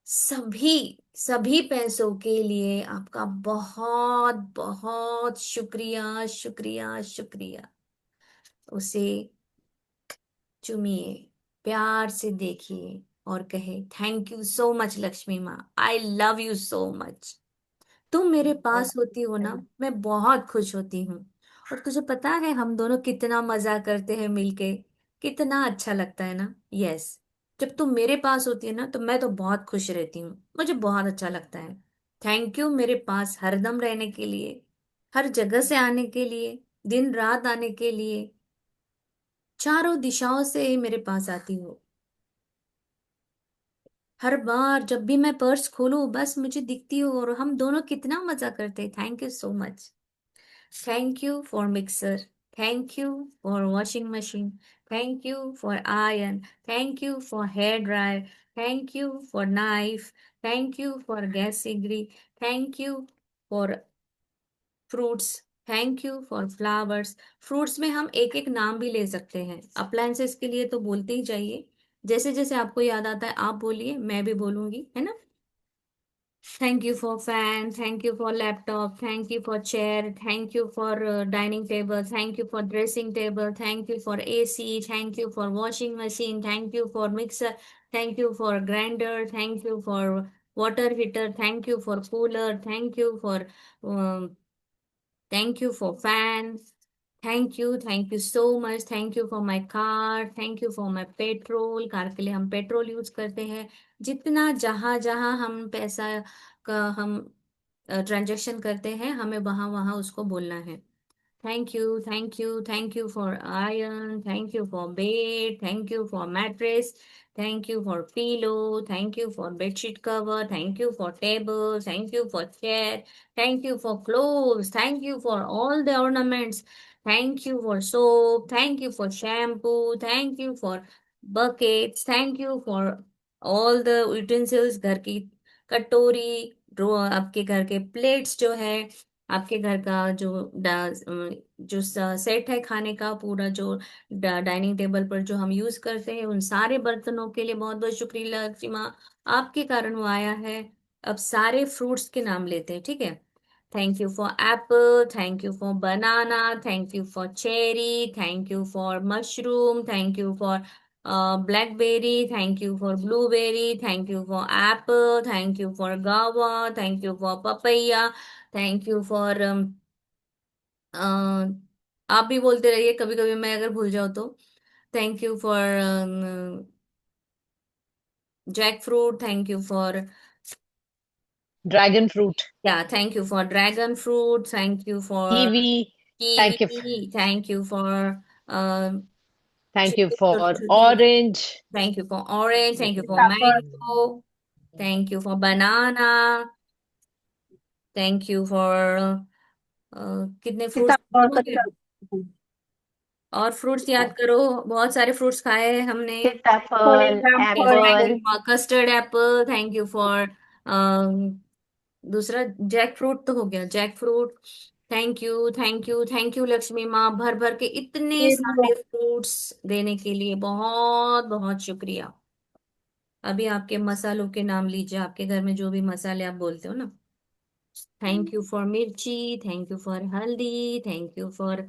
सभी सभी पैसों के लिए आपका बहुत बहुत शुक्रिया शुक्रिया शुक्रिया। उसे चूमिए, प्यार से देखिए और कहे thank you so much Lakshmi माँ, I love you so much. तुम मेरे पास होती हो ना, मैं बहुत खुश होती हूँ। और तुझे पता है हम दोनों कितना मजा करते हैं मिलके, कितना अच्छा लगता है ना। यस, जब तुम मेरे पास होती है ना तो मैं तो बहुत खुश रहती हूँ, मुझे बहुत अच्छा लगता है। थैंक यू मेरे पास हरदम रहने के लिए, हर जगह से आने के लिए, दिन रात आने के लिए, चारों दिशाओं से ही मेरे पास आती हो। हर बार जब भी मैं पर्स खोलूं बस मुझे दिखती हो, और हम दोनों कितना मजा करते। Thank you so much. Thank you for mixer. Thank you for washing machine. Thank you for iron. Thank you for hair dryer. Thank you for knife. Thank you for gas सिगरी, thank you for fruits, thank you for flowers. Fruits में हम एक एक नाम भी ले सकते हैं, अप्लायंसेस के लिए तो बोलते ही जाइए, जैसे जैसे आपको याद आता है आप बोलिए, मैं भी बोलूंगी, है ना। Thank you for fan, thank you for laptop, thank you for chair, thank you for dining table, thank you for dressing table, thank you for AC, thank you for washing machine, thank you for mixer, thank you for grinder, thank you for water heater, thank you for cooler, um, thank you for fan, thank you so much, thank you for my car, thank you for my petrol, car के लिए हम petrol use करते हैं। जितना जहां जहां हम पैसा का हम ट्रांजैक्शन करते हैं, हमें वहां वहां उसको बोलना है। Thank you, thank you, thank you for iron, thank you for bed, thank you for mattress, thank you for pillow, thank you for bedsheet cover, thank you for table, thank you for chair, thank you for clothes, thank you for all the ornaments, thank you for soap, thank you for shampoo, thank you for buckets, thank you for all the utensils, घर की कटोरी, draw, आपके घर के plates जो है, आपके घर का जो सेट है खाने का पूरा, जो डाइनिंग टेबल पर जो हम यूज करते हैं, उन सारे बर्तनों के लिए बहुत बहुत शुक्रिया लक्ष्मी माँ, आपके कारण वो आया है। अब सारे फ्रूट्स के नाम लेते हैं, ठीक है। Thank you for Apple, thank you for banana, thank you for cherry, thank you for mushroom, thank you for blackberry, thank you for blueberry, thank you for apple, thank you for guava, thank you for papaya, thank you for आप भी बोलते रहिए, कभी कभी मैं अगर भूल जाऊँ तो। Thank you for jackfruit, thank you for, dragon fruit, या thank you for dragon fruit, thank you for kiwi, thank you, kiwi, thank you for thank you छोटी फॉर छोटी, orange, thank you for orange, thank you for सीताफळ, mango, thank you for banana, thank you for कितने fruits सीताफळ हो गए, कच्चा, और fruits याद करो, बहुत सारे फ्रूट्स खाए हैं हमने। फळे, सीताफल, जामफळ, yes, thank apple, you for custard apple, thank you for दूसरा जैक फ्रूट तो हो गया, jackfruit, thank you thank you thank you Lakshmi माँ, भर भर के इतने पेरू, सारे फ्रूट्स देने के लिए बहुत बहुत शुक्रिया। अभी आपके मसालों के नाम लीजिए, आपके घर में जो भी मसाले आप बोलते हो ना। थैंक यू फॉर मिर्ची, थैंक यू फॉर हल्दी, थैंक यू फॉर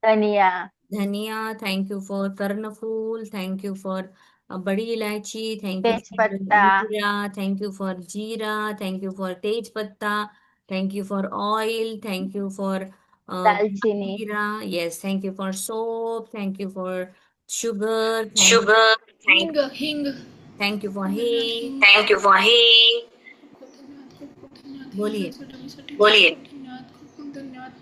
धनिया, धनिया, थैंक यू फॉर कर्णफूल, थैंक यू फॉर बड़ी इलायची, थैंक यू तेज फॉर पत्ता, जीरा, थैंक यू फॉर जीरा, थैंक यू फॉर तेज पत्ता, thank you for oil, thank you for दालचीनी, जीरा, yes, thank you for soap, thank you for sugar, thank sugar, हिंग हिंग थैंक यू फॉर खूप धन्यवाद ही, हिंग, थैंक यू फॉर ही, खूप धन्यवाद, खूप धन्यवाद बोलिए, हिंगाचं डबीसाठी बोलिए, खूप धन्यवाद, खूप धन्यवाद.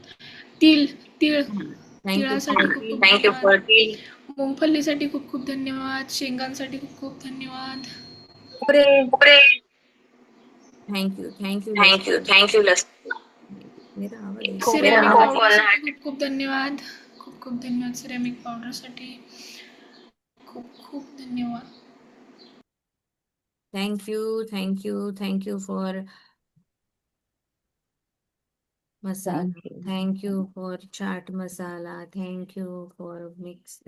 तीळ तीळ थैंक यू तिळासाठी फॉर खूप खूप थैंक यू धन्यवाद. फॉर टी, मुंगफल्लीसाठी खूप खूप धन्यवाद. शेंगांसाठी खूप खूप धन्यवाद. खोबरे, उपरे, थैंक यू थँक यू लस. मेरा आवाज सिरेमिक कोकोनट, पावडरसाठी खूप खूप धन्यवाद. खूप खूप धन्यवाद सिरेमिक पावडरसाठी. खूप खूप धन्यवाद. Thank you for masala, thank you. Thank you for chaat masala, thank you for mix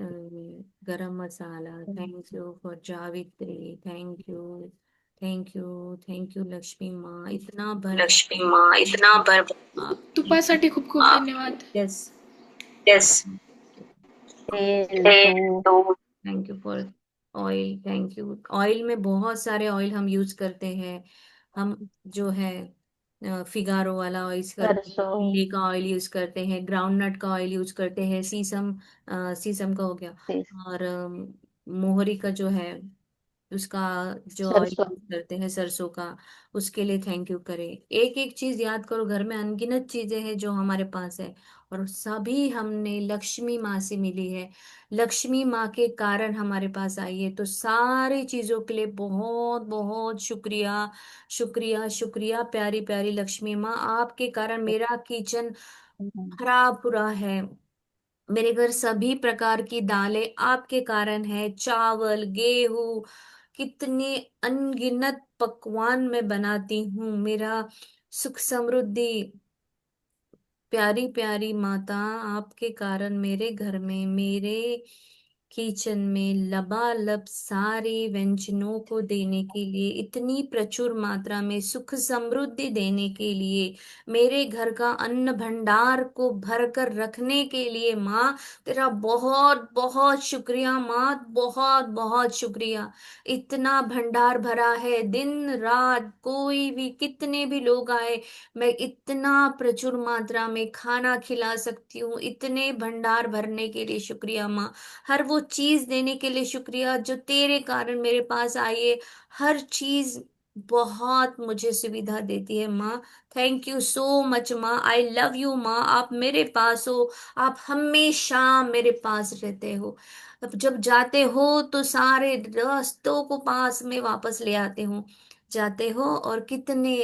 गरम मसाला, थैंक यू फॉर जावित्री, थैंक यू लक्ष्मी माँ, इतना भर लक्ष्मी माँ इतना भर. आप, तुपासाठी खूप खूप धन्यवाद. Yes, yes. तेल, तेल, तूप, तूप, thank you for oil, thank you. Oil में बहुत सारे ऑयल हम यूज करते हैं, हम जो है फिगारो वाला ऑयल यूज करते हैं, सरसों, तिल्ली का ऑयल यूज करते हैं, ग्राउंड नट का ऑयल यूज करते हैं, सीसम का हो गया, और मोहरी का जो है उसका जो ऑयल सरसों, यूज करते हैं सरसों का, उसके लिए थैंक यू करें। एक एक चीज याद करो, घर में अनगिनत चीजें हैं जो हमारे पास है, और सभी हमने लक्ष्मी माँ से मिली है, लक्ष्मी माँ के कारण हमारे पास आई है, तो सारी चीजों के लिए बहुत बहुत शुक्रिया, शुक्रिया शुक्रिया प्यारी प्यारी लक्ष्मी माँ, आपके कारण मेरा किचन भरा पूरा है, मेरे घर सभी प्रकार की दालें आपके कारण है, चावल, गेहूं, कितने अनगिनत पकवान मैं बनाती हूँ। मेरा सुख समृद्धि, प्यारी प्यारी माता, आपके कारण मेरे घर में, मेरे किचन में लबालब सारे व्यंजनों को देने के लिए, इतनी प्रचुर मात्रा में सुख समृद्धि देने के लिए, मेरे घर का अन्न भंडार को भर कर रखने के लिए, माँ तेरा बहुत बहुत शुक्रिया माँ, बहुत बहुत शुक्रिया। इतना भंडार भरा है, दिन रात कोई भी, कितने भी लोग आए, मैं इतना प्रचुर मात्रा में खाना खिला सकती हूँ। इतने भंडार भरने के लिए शुक्रिया माँ। हर वो चीज देने के लिए शुक्रिया जो तेरे कारण मेरे पास आई है। हर चीज बहुत मुझे सुविधा देती है माँ। थैंक यू सो मच माँ। आई लव यू माँ। आप मेरे पास हो, आप हमेशा मेरे पास रहते हो। अब जब जाते हो तो सारे रास्तों को पास में वापस ले आते हो, जाते हो और कितने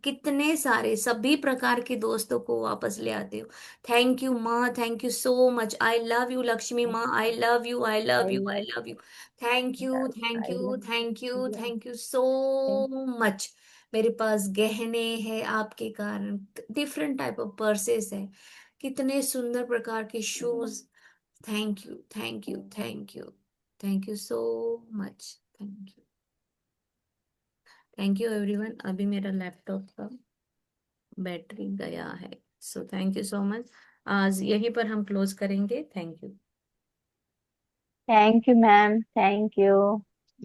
कितने सारे सभी प्रकार के दोस्तों को वापस ले आते हो। थैंक यू माँ, thank you so much. I love you Lakshmi माँ, I love you, I love you, I love you. Thank you, thank you, thank you, thank you so much. मेरे पास गहने हैं आपके कारण, डिफरेंट टाइप ऑफ पर्सेस है, कितने सुंदर प्रकार के shoes. Thank you, thank you, thank you, thank you so much. Thank you, thank you everyone. अभी मेरा लैपटॉप का बैटरी गया है, so thank you so much. आज यहीं पर हम क्लोज करेंगे। Thank you. Thank you ma'am, thank you.